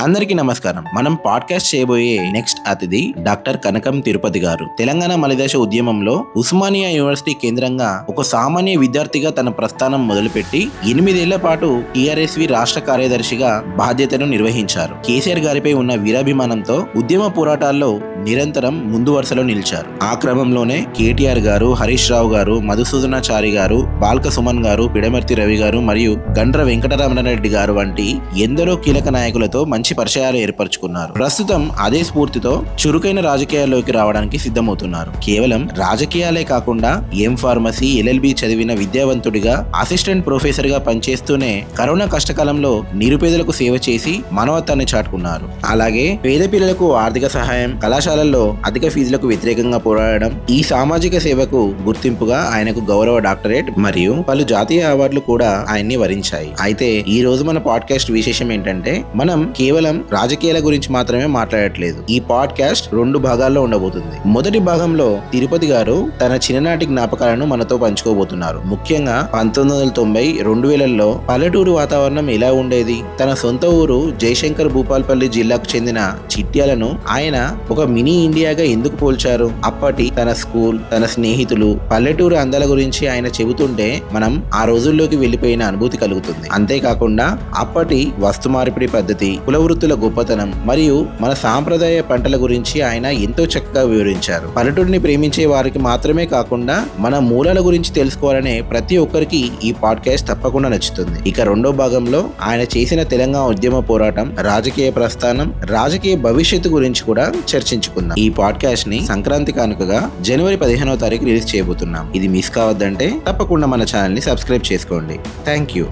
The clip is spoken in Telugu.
అందరికీ నమస్కారం. మనం పాడ్కాస్ట్ చేయబోయే నెక్స్ట్ అతిథి డాక్టర్ కనకం తిరుపతి గారు. తెలంగాణ మలిదశ ఉద్యమంలో ఉస్మానియా యూనివర్సిటీ కేంద్రంగా ఒక సామాన్య విద్యార్థిగా తన ప్రస్థానం మొదలుపెట్టి 8 ఏళ్ల పాటు టీఆర్ఎస్వి రాష్ట్ర కార్యదర్శిగా బాధ్యతను నిర్వహించారు. కేసీఆర్ గారిపై ఉన్న వీరాభిమానంతో ఉద్యమ పోరాటాల్లో నిరంతరం ముందు వరుసలో నిలిచారు. ఆ క్రమంలోనే కేటీఆర్ గారు, హరీష్ రావు గారు, మధుసూదనాచారి గారు, బాల్క సుమన్ గారు, పిడమర్తి రవి గారు మరియు గండ్ర వెంకటరమణారెడ్డి గారు వంటి ఎందరో కీలక నాయకులతో మంచి పరిచయాలు ఏర్పరచుకున్నారు. ప్రస్తుతం అదే స్ఫూర్తితో చురుకైన రాజకీయాల్లోకి రావడానికి సిద్ధమవుతున్నారు. కేవలం రాజకీయాలే కాకుండా ఫార్మసీ, LLB చదివిన విద్యావంతుడిగా అసిస్టెంట్ ప్రొఫెసర్ గా పనిచేస్తూనే కరోనా కష్టకాలంలో నిరుపేదలకు సేవ చేసి మానవత్వాన్ని చాటుకున్నారు. అలాగే పేద పిల్లలకు ఆర్థిక సహాయం, కళాశాలల్లో అధిక ఫీజులకు వ్యతిరేకంగా పోరాడడం, ఈ సామాజిక సేవకు గుర్తింపుగా ఆయనకు గౌరవ డాక్టరేట్ మరియు పలు జాతీయ అవార్డులు కూడా ఆయన్ని వరించాయి. అయితే ఈ రోజు మన పాడ్కాస్ట్ విశేషం ఏంటంటే, మనం కేవలం రాజకీయాల గురించి మాత్రమే మాట్లాడట్లేదు. ఈ పాడ్కాస్ట్ 2 భాగాల్లో ఉండబోతుంది. మొదటి భాగంలో తిరుపతి గారు తన చిన్ననాటి జ్ఞాపకాలను మనతో పంచుకోబోతున్నారు. ముఖ్యంగా 1990, 2000లో పల్లెటూరు వాతావరణం ఎలా ఉండేది, తన సొంత ఊరు జయశంకర్ భూపాల్పల్లి జిల్లాకు చెందిన చిట్యాలను ఆయన ఒక మినీ ఇండియాగా ఎందుకు పోల్చారు, అప్పటి తన స్కూల్, తన స్నేహితులు, పల్లెటూరు అందాల గురించి ఆయన చెబుతుంటే మనం ఆ రోజుల్లోకి వెళ్లిపోయిన అనుభూతి కలుగుతుంది. అంతేకాకుండా అప్పటి వస్తు మార్పిడి పద్ధతి, కుల వృత్తుల గొప్పతనం మరియు మన సాంప్రదాయ పంటల గురించి ఆయన ఎంతో చక్కగా వివరించారు. పల్లెటూరిని ప్రేమించే వారికి మాత్రమే కాకుండా మన మూలాల గురించి తెలుసుకోవాలనే ప్రతి ఒక్కరికి ఈ పాడ్కాస్ట్ తప్పకుండా నచ్చుతుంది. ఇక రెండో భాగంలో ఆయన చేసిన తెలంగాణ ఉద్యమ పోరాటం, రాజకీయ ప్రస్థానం, రాజకీయ భవిష్యత్తు గురించి కూడా చర్చించుకుందాం. ఈ పాడ్కాస్ట్ ని సంక్రాంతి కానుకగా జనవరి 15వ తారీఖు రిలీజ్ చేయబోతున్నాం. ఇది మిస్ కావద్దంటే తప్పకుండా మన ఛానల్ ని సబ్స్క్రైబ్ చేసుకోండి. Thank you.